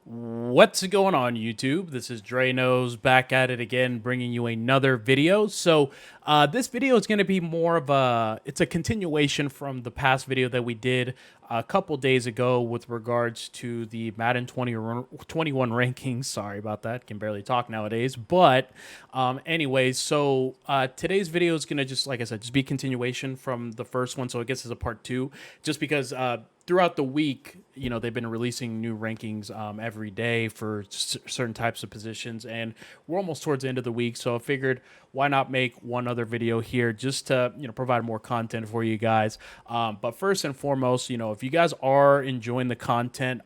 What's going on, YouTube? This is Dre Knows back at it again, bringing you another video. This video is going to be more of it's a continuation from the past video that we did a couple days ago with regards to the Madden 21 rankings. Sorry about that, can barely talk nowadays. Anyways, today's video is going to just, like I said, just be a continuation from the first one. So I guess it's a part two, just because throughout the week, they've been releasing new rankings every day for certain types of positions, and we're almost towards the end of the week. So I figured, why not make one other video here just to provide more content for you guys. But first and foremost, if you guys are enjoying the content,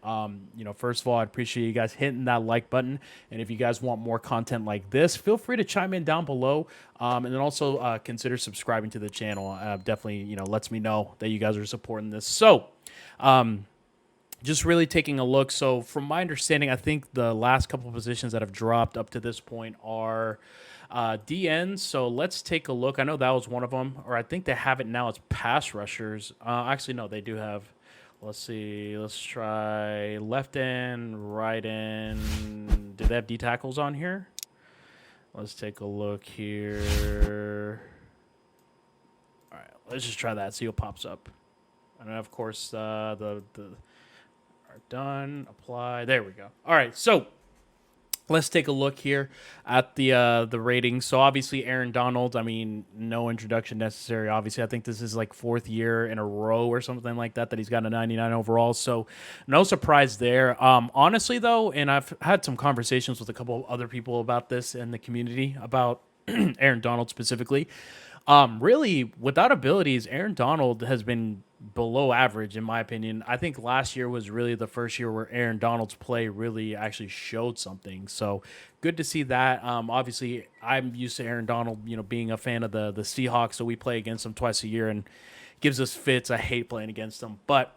first of all, I appreciate you guys hitting that like button, and if you guys want more content like this, feel free to chime in down below. And then also consider subscribing to the channel. Definitely, lets me know that you guys are supporting this. Just really taking a look. So from my understanding, I think the last couple of positions that have dropped up to this point are DNs. So let's take a look. I know that was one of them, or I think they have it now. It's pass rushers. Actually, no, they do have. Let's see. Let's try left end, right end. Do they have D tackles on here? Let's take a look here. All right, let's just try that. See what pops up. And then, of course, the are done. Apply. There we go. All right, so let's take a look here at the ratings. So obviously, Aaron Donald. I mean, no introduction necessary. Obviously, I think this is like fourth year in a row or something like that he's got a 99 overall. So no surprise there. Honestly, though, and I've had some conversations with a couple of other people about this in the community about Aaron Donald specifically. Really, without abilities, Aaron Donald has been below average in my opinion. I think last year was really the first year where Aaron Donald's play really actually showed something. So good to see that. Obviously, I'm used to Aaron Donald, being a fan of the Seahawks, so we play against him twice a year and gives us fits. I hate playing against him, but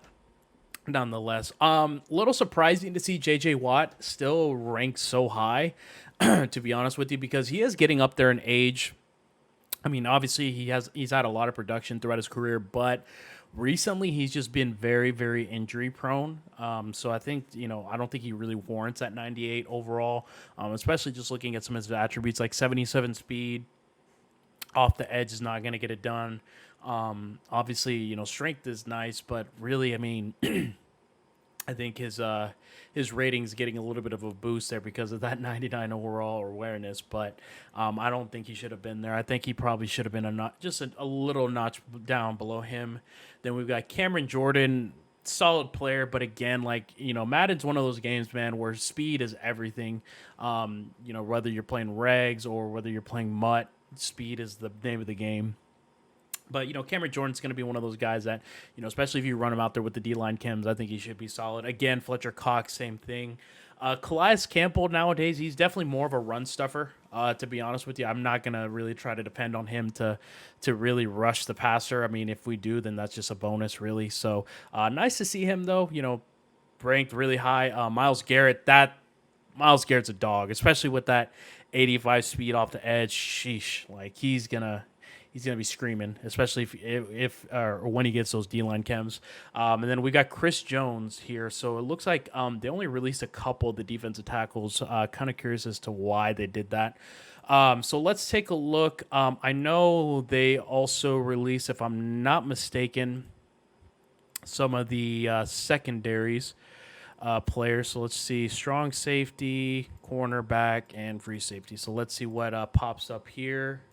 nonetheless, little surprising to see JJ Watt still ranked so high, to be honest with you, because he is getting up there in age. I mean, obviously he's had a lot of production throughout his career, but recently he's just been very, very injury prone. So I think I don't think he really warrants that 98 overall. Especially just looking at some of his attributes like 77 speed, off the edge is not going to get it done. Obviously, strength is nice, but really, I mean, I think his ratings getting a little bit of a boost there because of that 99 overall awareness, but I don't think he should have been there. I think he probably should have been a little notch down below him. Then we've got Cameron Jordan, solid player, but again, like Madden's one of those games, man, where speed is everything. Whether you're playing regs or whether you're playing mutt, speed is the name of the game. But, Cameron Jordan's going to be one of those guys that, especially if you run him out there with the D-line chems, I think he should be solid. Again, Fletcher Cox, same thing. Calais Campbell nowadays, he's definitely more of a run stuffer, to be honest with you. I'm not going to really try to depend on him to really rush the passer. I mean, if we do, then that's just a bonus, really. So nice to see him, though, ranked really high. Myles Garrett's a dog, especially with that 85 speed off the edge. Sheesh, like he's gonna be screaming, especially if or when he gets those D-line chems. And then we got Chris Jones here. So it looks like they only released a couple of the defensive tackles. Kind of curious as to why they did that. So let's take a look. I know they also released, if I'm not mistaken, some of the secondaries players. So let's see, strong safety, cornerback, and free safety. So let's see what pops up here.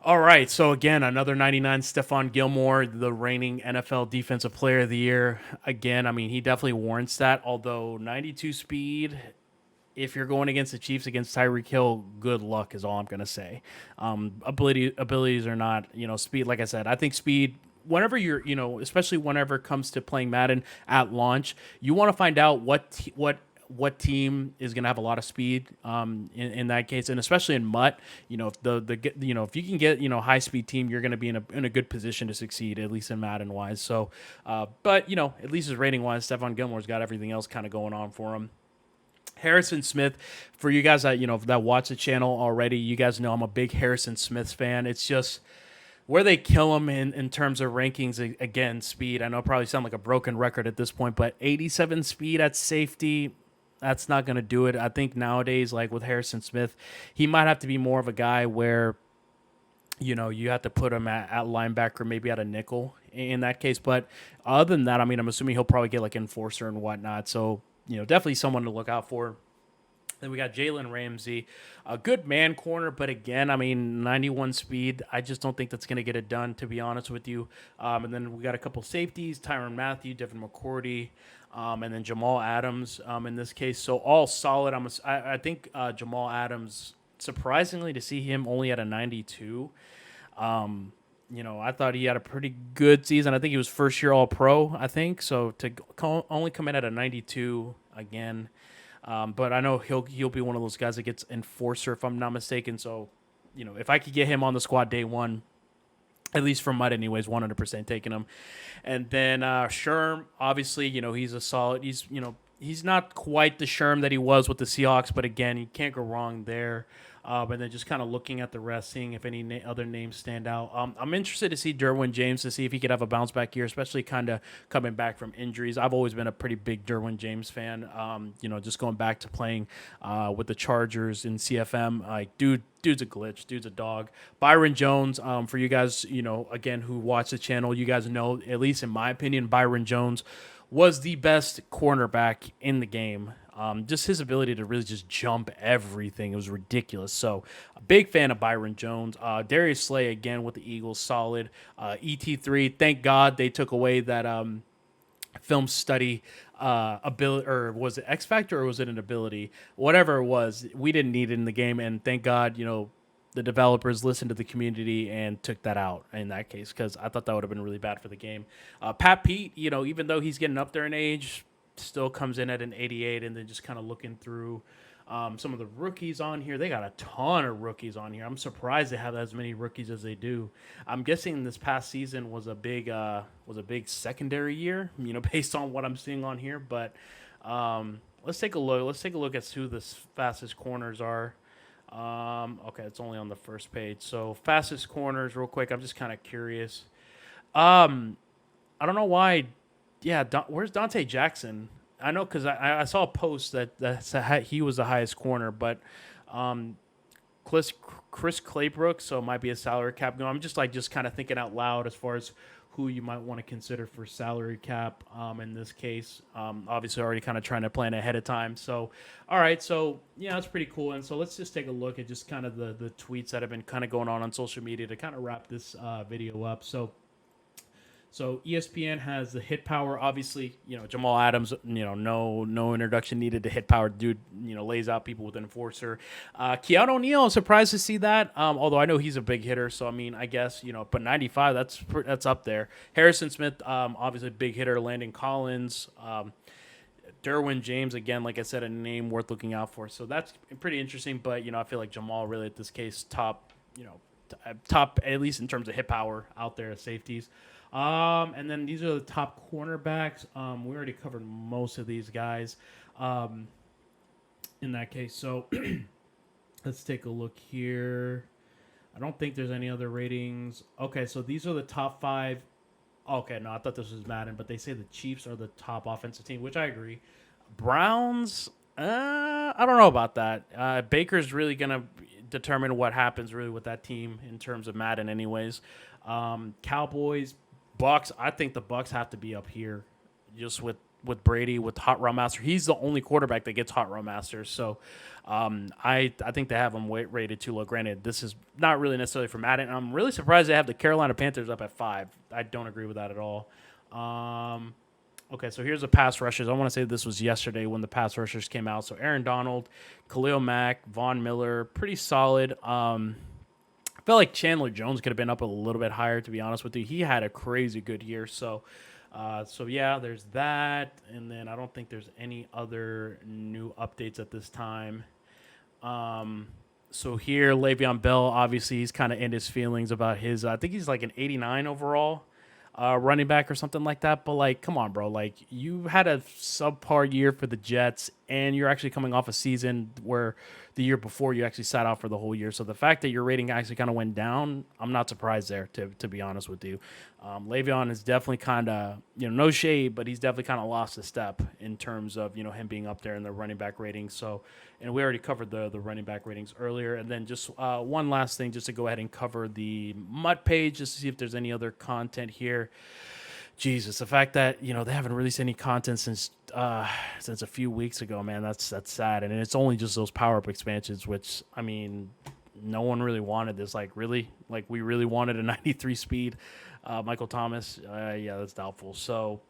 All right, so again, another 99, Stephon Gilmore, the reigning NFL Defensive Player of the Year. Again, I mean, he definitely warrants that, although 92 speed, if you're going against the Chiefs, against Tyreek Hill, good luck is all I'm going to say. Abilities are not, speed, like I said, I think speed, whenever you're, especially whenever it comes to playing Madden at launch, you want to find out what team is going to have a lot of speed in that case, and especially in mutt, if you can get high speed team, you're going to be in a good position to succeed, at least in Madden wise. So but at least his rating wise, Stephon Gilmore's got everything else kind of going on for him. Harrison Smith, for you guys that that watch the channel already, you guys know I'm a big Harrison Smith fan. It's just where they kill him in terms of rankings, again, speed. I know I probably sound like a broken record at this point, but 87 speed at safety, that's not going to do it. I think nowadays, like with Harrison Smith, he might have to be more of a guy where, you have to put him at linebacker, maybe at a nickel in that case. But other than that, I mean, I'm assuming he'll probably get like enforcer and whatnot. So, definitely someone to look out for. Then we got Jalen Ramsey, a good man corner, but again, I mean, 91 speed. I just don't think that's going to get it done, to be honest with you. And then we got a couple safeties: Tyrann Mathieu, Devin McCourty, and then Jamal Adams. In this case, so all solid. I think Jamal Adams. Surprisingly, to see him only at a 92. I thought he had a pretty good season. I think he was first year All Pro. I think so. To only come in at a 92 again. But I know he'll be one of those guys that gets enforcer, if I'm not mistaken. So, if I could get him on the squad day one, at least from Mud anyways, 100% taking him. And then Sherm, obviously, he's a solid. He's not quite the Sherm that he was with the Seahawks, but again, you can't go wrong there. And then just kind of looking at the rest, seeing if any other names stand out. I'm interested to see Derwin James, to see if he could have a bounce back year, especially kind of coming back from injuries. I've always been a pretty big Derwin James fan. Just going back to playing with the Chargers in CFM. Like, dude's a glitch. Dude's a dog. Byron Jones, for you guys, again, who watch the channel, you guys know, at least in my opinion, Byron Jones was the best cornerback in the game. Just his ability to really just jump everything. It was ridiculous. So, a big fan of Byron Jones. Darius Slay, again, with the Eagles, solid. ET3, thank God they took away that film study ability, or was it X Factor or was it an ability? Whatever it was, we didn't need it in the game, and thank God, the developers listened to the community and took that out in that case, because I thought that would have been really bad for the game. Pat Pete, even though he's getting up there in age, still comes in at an 88, and then just kind of looking through some of the rookies on here. They got a ton of rookies on here. I'm surprised they have as many rookies as they do. I'm guessing this past season was a big secondary year, based on what I'm seeing on here. But let's take a look. Let's take a look at who the fastest corners are. Okay, it's only on the first page. So fastest corners, real quick. I'm just kind of curious. I don't know why. Yeah, where's Dante Jackson? I know because I saw a post that he was the highest corner, but Chris Claybrook, so it might be a salary cap. No, I'm just kind of thinking out loud as far as who you might want to consider for salary cap in this case. Obviously, already kind of trying to plan ahead of time. So, all right, so yeah, that's pretty cool. And so let's just take a look at just kind of the tweets that have been kind of going on social media to kind of wrap this video up. So ESPN has the hit power. Obviously, Jamal Adams, no introduction needed to hit power. Dude, lays out people with an enforcer. Keanu O'Neal, I'm surprised to see that. Although I know he's a big hitter, so I mean, I guess, but 95, that's up there. Harrison Smith, obviously big hitter. Landon Collins, Derwin James, again, like I said, a name worth looking out for. So that's pretty interesting. But I feel like Jamal really at this case top at least in terms of hit power out there as safeties. And then these are the top cornerbacks. We already covered most of these guys in that case. So let's take a look here. I don't think there's any other ratings. Okay, so these are the top 5. Okay, no, I thought this was Madden, but they say the Chiefs are the top offensive team, which I agree. Browns, I don't know about that. Baker's really going to determine what happens really with that team in terms of Madden anyways. Cowboys, Bucks, I think the Bucks have to be up here just with Brady, with Hot Rod Master. He's the only quarterback that gets Hot Rod Master. So I think they have him rated too low. Granted, this is not really necessarily for Madden. I'm really surprised they have the Carolina Panthers up at 5. I don't agree with that at all. Okay, so here's the pass rushers. I want to say this was yesterday when the pass rushers came out. So Aaron Donald, Khalil Mack, Von Miller, pretty solid. I felt like Chandler Jones could have been up a little bit higher, to be honest with you. He had a crazy good year. So yeah, there's that. And then I don't think there's any other new updates at this time. So here, Le'Veon Bell, obviously, he's kind of in his feelings about his, I think he's like an 89 overall running back or something like that. But, like, come on, bro. Like, you had a subpar year for the Jets, and you're actually coming off a season where the year before you actually sat out for the whole year. So the fact that your rating actually kind of went down, I'm not surprised there, to be honest with you. Le'Veon is definitely kind of, no shade, but he's definitely kind of lost a step in terms of, him being up there in the running back ratings. So, and we already covered the running back ratings earlier. And then just one last thing, just to go ahead and cover the MUT page, just to see if there's any other content here. Jesus, the fact that they haven't released any content since a few weeks ago, man, that's sad, and it's only just those power up expansions, which I mean, no one really wanted this. Like really, like we really wanted a 93 speed, Michael Thomas. Yeah, that's doubtful. So,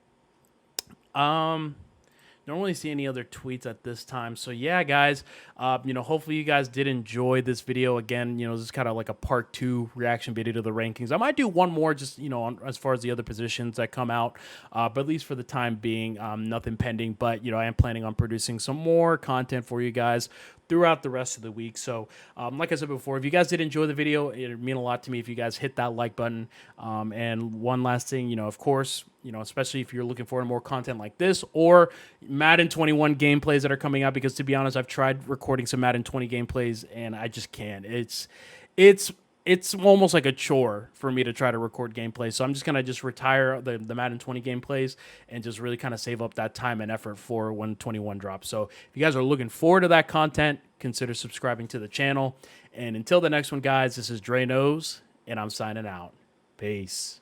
don't really see any other tweets at this time. So yeah, guys, hopefully you guys did enjoy this video. Again, this is kind of like a part 2 reaction video to the rankings. I might do one more just, as far as the other positions that come out, but at least for the time being, nothing pending. But, I am planning on producing some more content for you guys throughout the rest of the week. So like I said before, if you guys did enjoy the video, it would mean a lot to me if you guys hit that like button. And one last thing, of course, especially if you're looking for more content like this or Madden 21 gameplays that are coming out, because to be honest, I've tried recording some Madden 20 gameplays and I just can't. It's almost like a chore for me to try to record gameplays. So I'm just going to retire the Madden 20 gameplays and just really kind of save up that time and effort for when 21 drops. So if you guys are looking forward to that content, consider subscribing to the channel. And until the next one, guys, this is Dre Knows, and I'm signing out. Peace.